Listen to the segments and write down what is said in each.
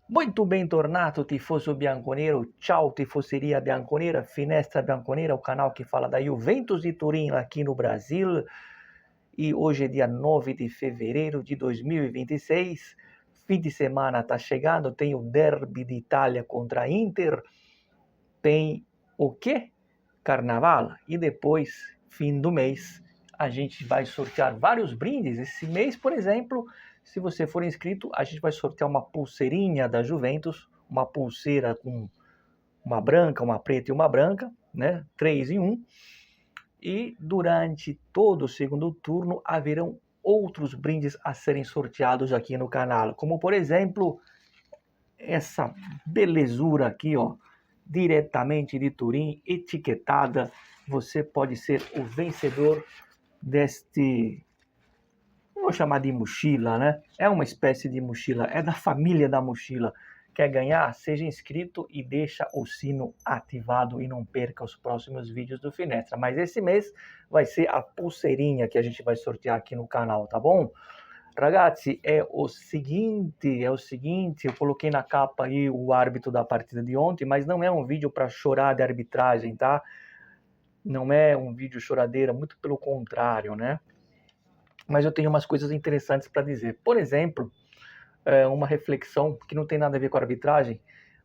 Muito bem tornato, tifoso bianconero. Ciao, tifoseria bianconera, Finestra Bianconera, o canal que fala da Juventus de Turim aqui no Brasil. E hoje é dia 9 de fevereiro de 2026. Fim de semana está chegando, tem o Derby de Itália contra a Inter. Tem o quê? Carnaval. E depois, fim do mês, a gente vai sortear vários brindes. Esse mês, por exemplo, se você for inscrito, a gente vai sortear uma pulseirinha da Juventus, uma pulseira com uma branca, uma preta e uma branca, né? 3 em 1. E durante todo o segundo turno haverão outros brindes a serem sorteados aqui no canal, como por exemplo, essa belezura aqui, ó, diretamente de Turim, etiquetada. Você pode ser o vencedor deste, não vou chamar de mochila, né? É uma espécie de mochila, é da família da mochila. Quer ganhar? Seja inscrito e deixa o sino ativado e não perca os próximos vídeos do Finestra. Mas esse mês vai ser a pulseirinha que a gente vai sortear aqui no canal, tá bom? Ragazzi, é o seguinte, eu coloquei na capa aí o árbitro da partida de ontem, mas não é um vídeo para chorar de arbitragem, tá? Não é um vídeo choradeira, muito pelo contrário, né? Mas eu tenho umas coisas interessantes para dizer. Por exemplo, uma reflexão que não tem nada a ver com a arbitragem,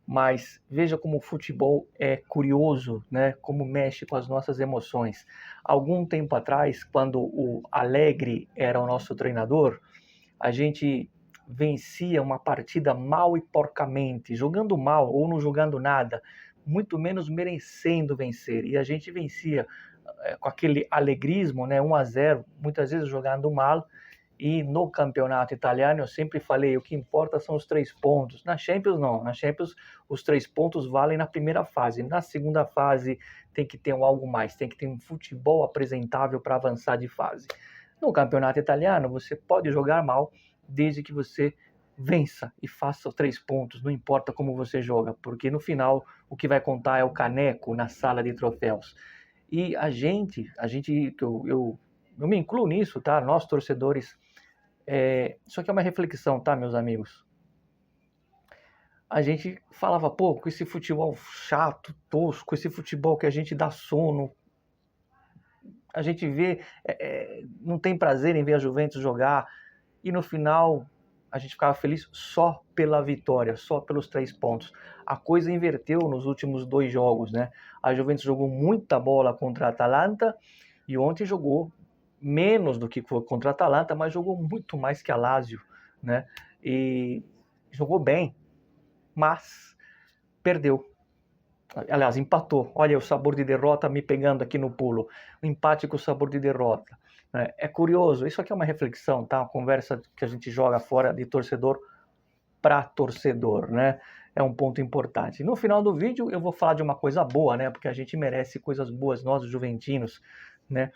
mas veja como o futebol é curioso, né? Como mexe com as nossas emoções. Algum tempo atrás, quando o Alegre era o nosso treinador, a gente vencia uma partida mal e porcamente, jogando mal ou não jogando nada, muito menos merecendo vencer. E a gente vencia com aquele alegrismo, né, 1-0, muitas vezes jogando mal. E no campeonato italiano eu sempre falei, o que importa são os 3 pontos. Na Champions não, na Champions os 3 pontos valem na primeira fase. Na segunda fase tem que ter algo mais, tem que ter um futebol apresentável para avançar de fase. No campeonato italiano você pode jogar mal desde que você vença e faça os 3 pontos, não importa como você joga, porque no final o que vai contar é o caneco na sala de troféus. E eu me incluo nisso, tá? Nós torcedores, isso aqui é uma reflexão, tá, meus amigos? A gente falava, pô, com esse futebol chato, tosco, esse futebol que a gente dá sono, a gente vê, não tem prazer em ver a Juventus jogar, e no final a gente ficava feliz só pela vitória, só pelos 3 pontos. A coisa inverteu nos últimos 2 jogos, né? A Juventus jogou muita bola contra a Atalanta e ontem jogou menos do que contra a Atalanta, mas jogou muito mais que a Lazio, né? E jogou bem, mas perdeu. Aliás, empatou. Olha o sabor de derrota me pegando aqui no pulo. O empate com o sabor de derrota. É curioso, isso aqui é uma reflexão, tá? Uma conversa que a gente joga fora de torcedor para torcedor, né? É um ponto importante. No final do vídeo eu vou falar de uma coisa boa, né? Porque a gente merece coisas boas, nós os juventinos, né?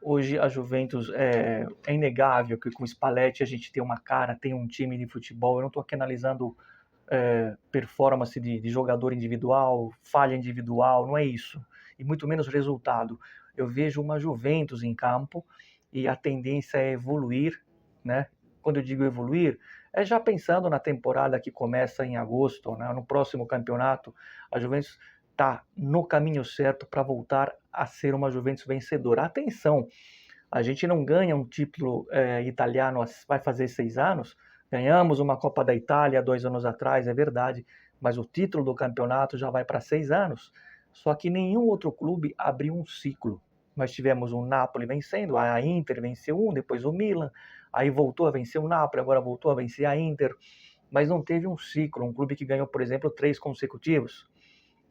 Hoje a Juventus é inegável que com o Spalletti a gente tem uma cara, tem um time de futebol. Eu não estou aqui analisando performance de jogador individual, falha individual, não é isso. E muito menos resultado. Eu vejo uma Juventus em campo e a tendência é evoluir, né? Quando eu digo evoluir, é já pensando na temporada que começa em agosto, né? No próximo campeonato, a Juventus está no caminho certo para voltar a ser uma Juventus vencedora. Atenção, a gente não ganha um título italiano, vai fazer 6 anos, ganhamos uma Copa da Itália 2 anos atrás, é verdade, mas o título do campeonato já vai para 6 anos. Só que nenhum outro clube abriu um ciclo. Nós tivemos o Napoli vencendo, a Inter venceu um, depois o Milan, aí voltou a vencer o Napoli, agora voltou a vencer a Inter, mas não teve um ciclo, um clube que ganhou, por exemplo, 3 consecutivos,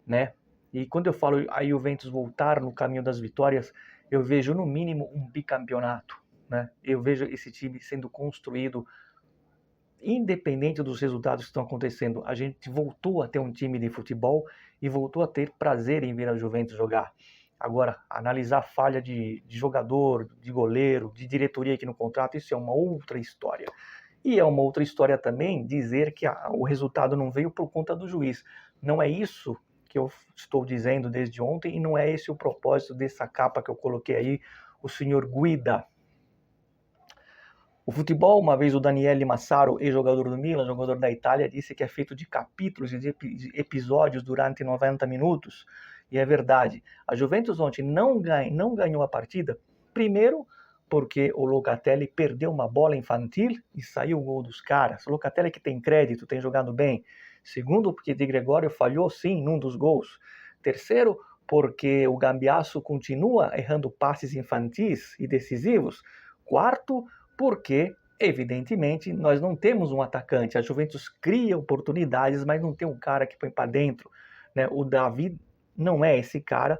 né? E quando eu falo a Juventus voltar no caminho das vitórias, eu vejo no mínimo um bicampeonato, né? Eu vejo esse time sendo construído independente dos resultados que estão acontecendo. A gente voltou a ter um time de futebol e voltou a ter prazer em ver a Juventus jogar. Agora, analisar falha de jogador, de goleiro, de diretoria aqui no contrato, isso é uma outra história. E é uma outra história também dizer que o resultado não veio por conta do juiz. Não é isso que eu estou dizendo desde ontem e não é esse o propósito dessa capa que eu coloquei aí, o senhor Guida. O futebol, uma vez o Daniele Massaro, ex-jogador do Milan, jogador da Itália, disse que é feito de capítulos e de episódios durante 90 minutos. E é verdade. A Juventus ontem não ganhou a partida, primeiro porque o Locatelli perdeu uma bola infantil e saiu o gol dos caras. O Locatelli que tem crédito, tem jogado bem. Segundo, porque Di Gregorio falhou sim num dos gols. Terceiro, porque o Cambiasso continua errando passes infantis e decisivos. Quarto, porque, evidentemente, nós não temos um atacante. A Juventus cria oportunidades, mas não tem um cara que põe para dentro. Né? O Davi não é esse cara.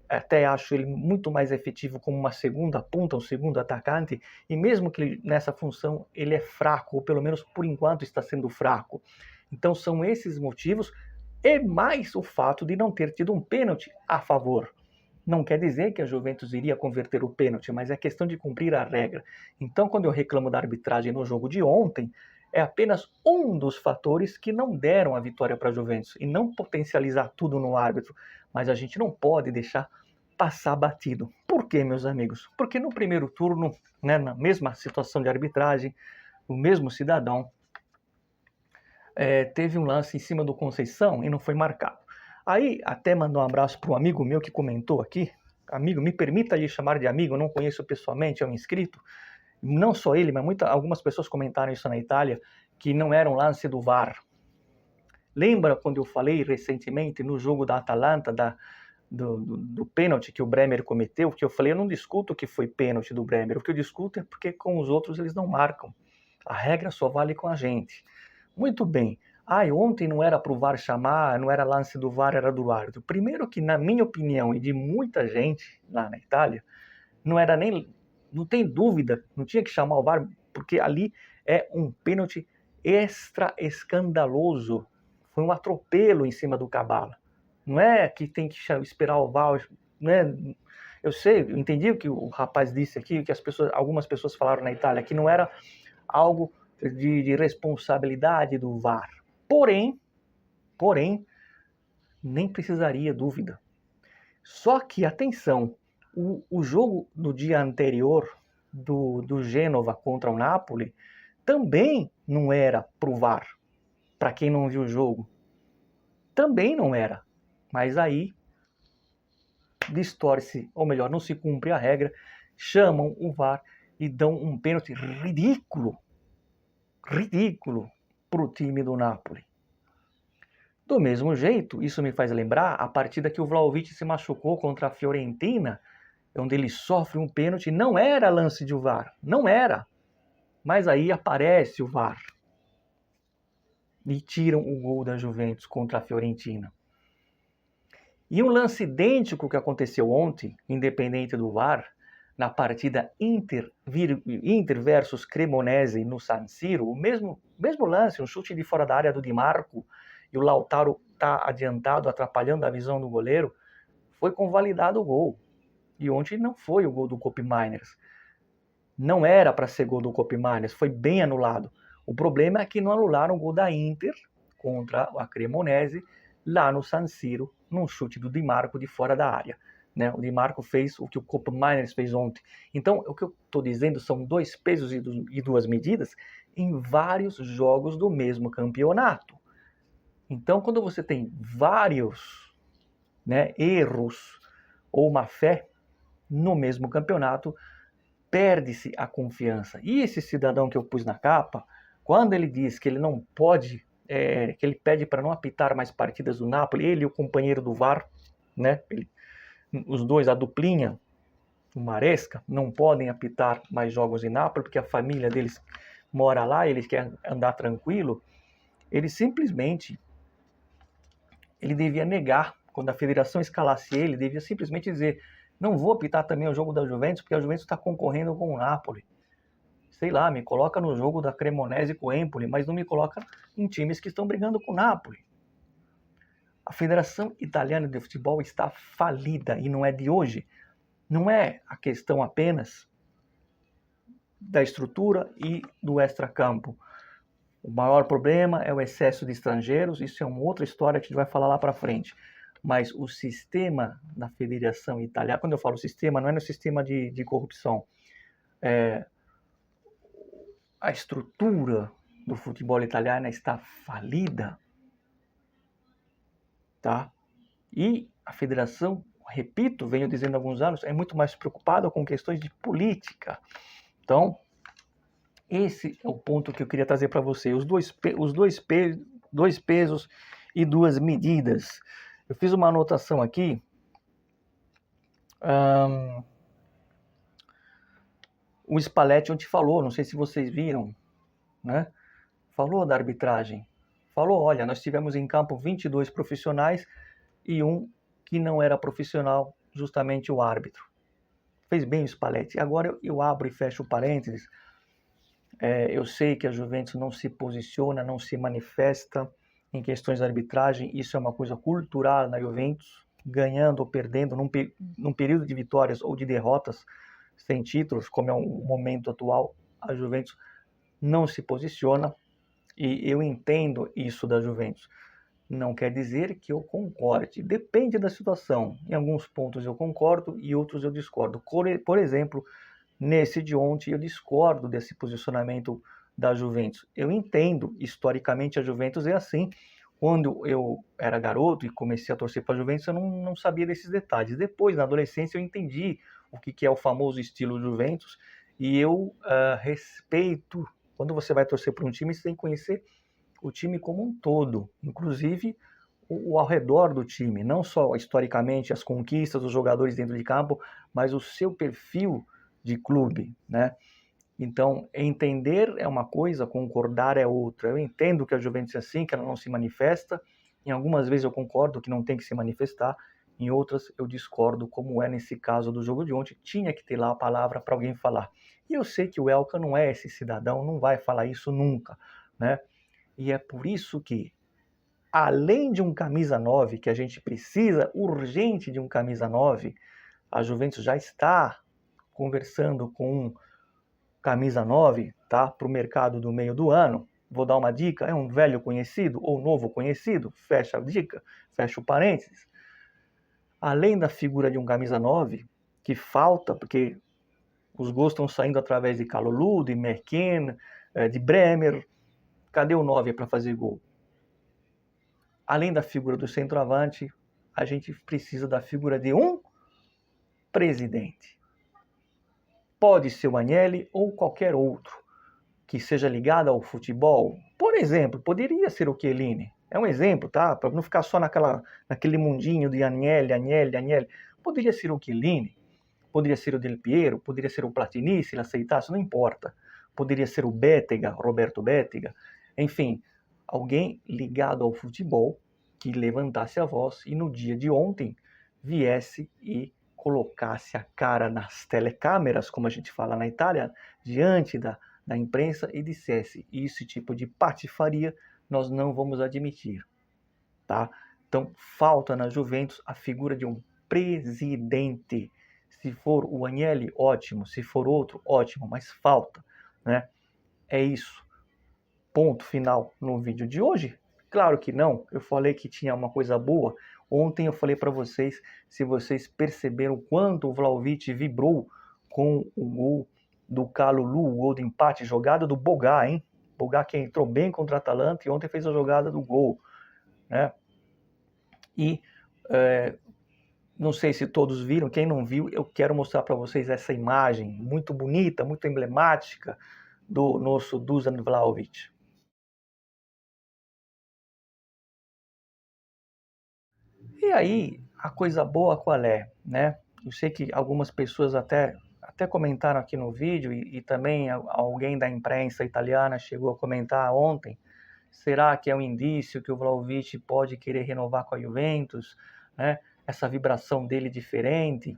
Até acho ele muito mais efetivo como uma segunda ponta, um segundo atacante. E mesmo que ele, nessa função ele é fraco, ou pelo menos por enquanto está sendo fraco. Então são esses motivos e mais o fato de não ter tido um pênalti a favor. Não quer dizer que a Juventus iria converter o pênalti, mas é questão de cumprir a regra. Então, quando eu reclamo da arbitragem no jogo de ontem, é apenas um dos fatores que não deram a vitória para a Juventus. E não potencializar tudo no árbitro. Mas a gente não pode deixar passar batido. Por quê, meus amigos? Porque no primeiro turno, né, na mesma situação de arbitragem, o mesmo cidadão teve um lance em cima do Conceição e não foi marcado. Aí, até mandou um abraço para um amigo meu que comentou aqui. Amigo, me permita lhe chamar de amigo, eu não conheço pessoalmente, é um inscrito. Não só ele, mas algumas pessoas comentaram isso na Itália, que não era um lance do VAR. Lembra quando eu falei recentemente no jogo da Atalanta, do pênalti que o Bremer cometeu? Que eu falei, eu não discuto que foi pênalti do Bremer, o que eu discuto é porque com os outros eles não marcam. A regra só vale com a gente. Muito bem. Ontem não era para o VAR chamar, não era lance do VAR, era do árbitro. Primeiro que, na minha opinião, e de muita gente lá na Itália, não tem dúvida, não tinha que chamar o VAR, porque ali é um pênalti extra escandaloso. Foi um atropelo em cima do Cabala. Não é que tem que esperar o VAR, né? Eu sei, eu entendi o que o rapaz disse aqui, que algumas pessoas falaram na Itália, que não era algo de responsabilidade do VAR. Porém, nem precisaria dúvida. Só que, atenção, o jogo do dia anterior do Gênova contra o Napoli também não era pro VAR. Para quem não viu o jogo, também não era. Mas aí distorce, ou melhor, não se cumpre a regra, chamam o VAR e dão um pênalti ridículo para o time do Napoli. Do mesmo jeito, isso me faz lembrar a partida que o Vlahovic se machucou contra a Fiorentina, onde ele sofre um pênalti. Não era lance de VAR, não era. Mas aí aparece o VAR e tiram o gol da Juventus contra a Fiorentina. E um lance idêntico que aconteceu ontem, independente do VAR, na partida Inter versus Cremonese no San Siro, o mesmo lance, um chute de fora da área do Di Marco, e o Lautaro está adiantado, atrapalhando a visão do goleiro, foi convalidado o gol. E ontem não foi o gol do Koopmeiners. Não era para ser gol do Koopmeiners, foi bem anulado. O problema é que não anularam o gol da Inter contra a Cremonese lá no San Siro, num chute do Di Marco de fora da área. Né? O Di Marco fez o que o Koopmeiners fez ontem. Então, o que eu estou dizendo são dois pesos e duas medidas em vários jogos do mesmo campeonato. Então, quando você tem vários, né, erros ou má fé no mesmo campeonato, perde-se a confiança. E esse cidadão que eu pus na capa, quando ele diz que ele não pode, que ele pede para não apitar mais partidas do Napoli, ele e o companheiro do VAR, né, os dois, a duplinha, o Maresca, não podem apitar mais jogos em Napoli, porque a família deles mora lá, eles querem andar tranquilo, ele simplesmente ele devia negar, quando a federação escalasse ele, devia simplesmente dizer, não vou apitar também o jogo da Juventus, porque a Juventus está concorrendo com o Napoli. Sei lá, me coloca no jogo da Cremonese com o Empoli, mas não me coloca em times que estão brigando com o Napoli. A Federação Italiana de Futebol está falida, e não é de hoje. Não é a questão apenas da estrutura e do extracampo. O maior problema é o excesso de estrangeiros, isso é uma outra história que a gente vai falar lá para frente. Mas o sistema da Federação Italiana, quando eu falo sistema, não é no sistema de corrupção. a estrutura do futebol italiano está falida, tá? E a federação, repito, venho dizendo há alguns anos, é muito mais preocupada com questões de política. Então, esse é o ponto que eu queria trazer para você. Os dois pesos e duas medidas. Eu fiz uma anotação aqui. O Spalletti ontem falou, não sei se vocês viram, né? Falou da arbitragem. Falou, olha, nós tivemos em campo 22 profissionais e um que não era profissional, justamente o árbitro. Fez bem o Spalletti. Agora eu abro e fecho parênteses. Eu sei que a Juventus não se posiciona, não se manifesta em questões de arbitragem. Isso é uma coisa cultural na Juventus, ganhando ou perdendo, num período de vitórias ou de derrotas sem títulos, como é o momento atual, a Juventus não se posiciona. E eu entendo isso da Juventus. Não quer dizer que eu concorde. Depende da situação. Em alguns pontos eu concordo e outros eu discordo. Por exemplo, nesse de ontem eu discordo desse posicionamento da Juventus. Eu entendo, historicamente a Juventus é assim. Quando eu era garoto e comecei a torcer para a Juventus, eu não sabia desses detalhes. Depois, na adolescência, eu entendi o que é o famoso estilo Juventus e eu respeito. Quando você vai torcer para um time, você tem que conhecer o time como um todo, inclusive o ao redor do time, não só historicamente as conquistas dos jogadores dentro de campo, mas o seu perfil de clube, né? Então, entender é uma coisa, concordar é outra. Eu entendo que a Juventus é assim, que ela não se manifesta. Em algumas vezes eu concordo que não tem que se manifestar, em outras eu discordo, como é nesse caso do jogo de ontem. Tinha que ter lá a palavra para alguém falar. E eu sei que o Elka não é esse cidadão, não vai falar isso nunca, né? E é por isso que, além de um camisa 9, que a gente precisa urgente de um camisa 9, a Juventus já está conversando com um camisa 9, tá, para o mercado do meio do ano. Vou dar uma dica, é um velho conhecido ou novo conhecido, fecha a dica, fecha o parênteses. Além da figura de um camisa 9, que falta, porque os gols estão saindo através de Kalulu, de McKenna, de Bremer. Cadê o 9 para fazer gol? Além da figura do centroavante, a gente precisa da figura de um presidente. Pode ser o Agnelli ou qualquer outro que seja ligado ao futebol. Por exemplo, poderia ser o Chiellini. É um exemplo, tá? Para não ficar só naquele mundinho de Agnelli. Poderia ser o Chiellini, poderia ser o Del Piero, poderia ser o Platini, se ele aceitasse, não importa. Poderia ser o Bétega, Roberto Bétega. Enfim, alguém ligado ao futebol que levantasse a voz e no dia de ontem viesse e colocasse a cara nas telecâmeras, como a gente fala na Itália, diante da imprensa e dissesse: esse tipo de patifaria nós não vamos admitir, tá? Então, falta na Juventus a figura de um presidente. Se for o Agnelli, ótimo. Se for outro, ótimo. Mas falta, né? É isso. Ponto final no vídeo de hoje? Claro que não. Eu falei que tinha uma coisa boa. Ontem eu falei para vocês, se vocês perceberam quanto o Vlahovic vibrou com o gol do Kalulu, o gol de empate, jogada do Bogá, hein? Bogá que entrou bem contra a Atalanta e ontem fez a jogada do gol, né? E não sei se todos viram, quem não viu, eu quero mostrar para vocês essa imagem muito bonita, muito emblemática do nosso Dusan Vlahovic. E aí, a coisa boa qual é, né? Eu sei que algumas pessoas até comentaram aqui no vídeo e também alguém da imprensa italiana chegou a comentar ontem. Será que é um indício que o Vlahovic pode querer renovar com a Juventus, né? Essa vibração dele diferente.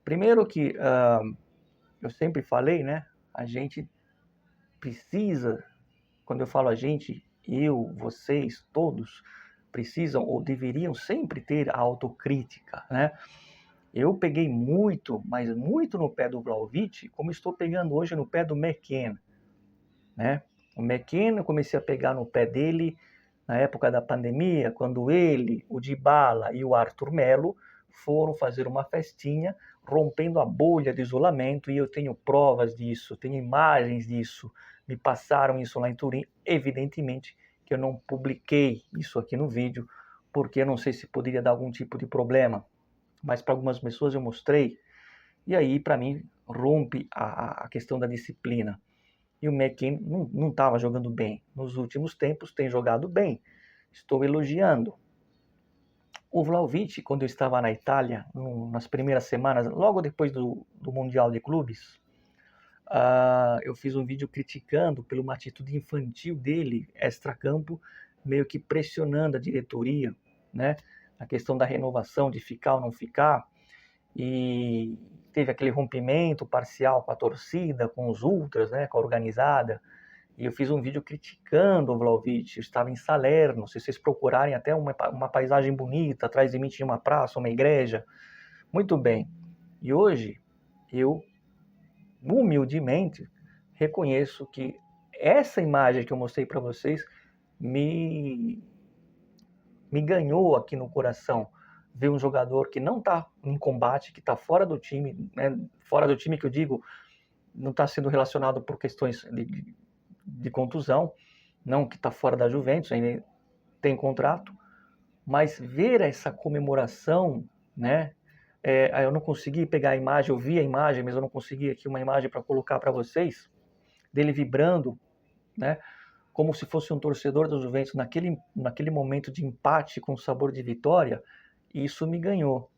Primeiro que eu sempre falei, né? A gente precisa, quando eu falo a gente, eu, vocês, todos precisam ou deveriam sempre ter a autocrítica, né? Eu peguei muito, mas muito no pé do Vlahovic, como estou pegando hoje no pé do McKenna, né? O McKenna, eu comecei a pegar no pé dele na época da pandemia, quando ele, o Dybala e o Arthur Melo foram fazer uma festinha, rompendo a bolha de isolamento, e eu tenho provas disso, tenho imagens disso, me passaram isso lá em Turim. Evidentemente que eu não publiquei isso aqui no vídeo, porque eu não sei se poderia dar algum tipo de problema, mas para algumas pessoas eu mostrei, e aí para mim rompe a questão da disciplina. E o McKennie não estava jogando bem. Nos últimos tempos tem jogado bem. Estou elogiando. O Vlahovic, quando eu estava na Itália, nas primeiras semanas, logo depois do Mundial de Clubes, eu fiz um vídeo criticando pela uma atitude infantil dele, extracampo, meio que pressionando a diretoria, né? A questão da renovação, de ficar ou não ficar. E teve aquele rompimento parcial com a torcida, com os ultras, né, com a organizada. E eu fiz um vídeo criticando o Vlahovic. Eu estava em Salerno, se vocês procurarem até uma paisagem bonita, atrás de mim tinha uma praça, uma igreja. Muito bem. E hoje, eu, humildemente, reconheço que essa imagem que eu mostrei para vocês me ganhou aqui no coração. Ver um jogador que não está em combate, que está fora do time, né? Fora do time que eu digo, não está sendo relacionado por questões de contusão, não que está fora da Juventus, ainda tem contrato, mas ver essa comemoração, né? Eu não consegui pegar a imagem, eu vi a imagem, mas eu não consegui aqui uma imagem para colocar para vocês, dele vibrando, né? Como se fosse um torcedor da Juventus naquele momento de empate com sabor de vitória. Isso me ganhou.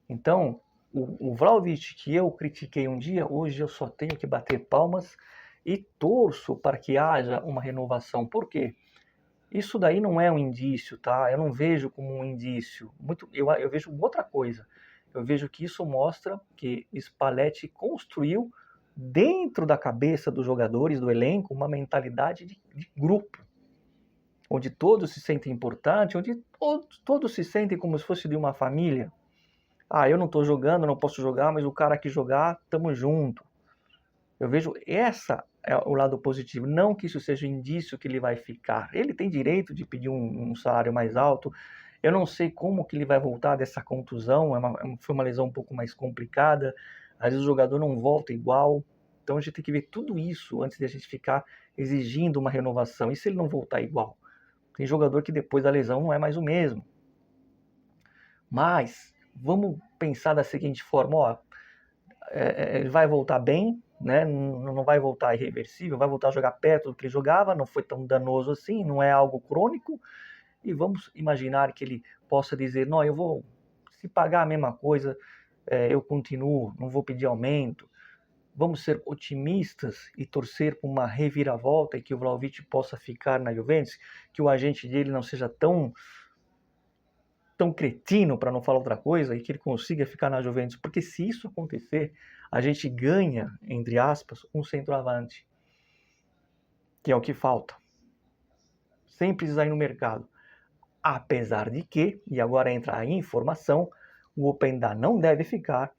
Então, o Vlahovic que eu critiquei um dia, hoje eu só tenho que bater palmas e torço para que haja uma renovação. Por quê? Isso daí não é um indício, tá? Eu não vejo como um indício. Eu vejo outra coisa. Eu vejo que isso mostra que Spalletti construiu dentro da cabeça dos jogadores, do elenco, uma mentalidade de grupo, onde todos se sentem importantes, onde todos se sentem como se fosse de uma família. Eu não estou jogando, não posso jogar, mas o cara que jogar, tamo junto. Eu vejo essa é o lado positivo, não que isso seja indício que ele vai ficar. Ele tem direito de pedir um salário mais alto. Eu não sei como que ele vai voltar dessa contusão, foi uma lesão um pouco mais complicada. Às vezes o jogador não volta igual. Então a gente tem que ver tudo isso antes de a gente ficar exigindo uma renovação. E se ele não voltar igual? Tem jogador que depois da lesão não é mais o mesmo. Mas vamos pensar da seguinte forma, ele vai voltar bem, né? Não vai voltar irreversível, vai voltar a jogar perto do que ele jogava, não foi tão danoso assim, não é algo crônico. E vamos imaginar que ele possa dizer, não, eu vou, se pagar a mesma coisa, eu continuo, não vou pedir aumento. Vamos ser otimistas e torcer por uma reviravolta e que o Vlahovic possa ficar na Juventus, que o agente dele não seja tão cretino, para não falar outra coisa, e que ele consiga ficar na Juventus. Porque se isso acontecer, a gente ganha, entre aspas, um centroavante, que é o que falta, sem precisar ir no mercado. Apesar de que, e agora entra a informação, o Openda não deve ficar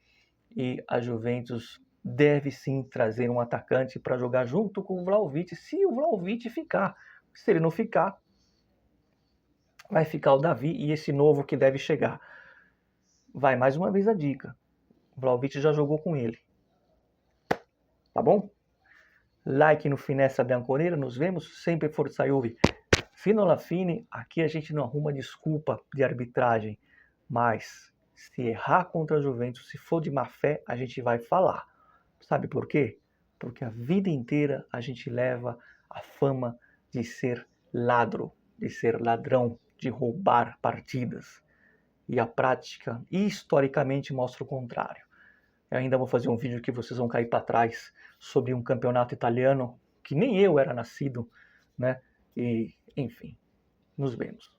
e a Juventus deve sim trazer um atacante para jogar junto com o Vlahovic, se o Vlahovic ficar. Se ele não ficar, vai ficar o Davi e esse novo que deve chegar. Vai mais uma vez a dica. O Vlahovic já jogou com ele. Tá bom? Like no Finessa Bianconeira. Nos vemos. Sempre Forza Juve. Fino alla fine. Aqui a gente não arruma desculpa de arbitragem. Mas se errar contra a Juventus, se for de má fé, a gente vai falar. Sabe por quê? Porque a vida inteira a gente leva a fama de ser ladro, de ser ladrão, de roubar partidas. E a prática, historicamente, mostra o contrário. Eu ainda vou fazer um vídeo que vocês vão cair para trás sobre um campeonato italiano que nem eu era nascido, né? E, enfim, nos vemos.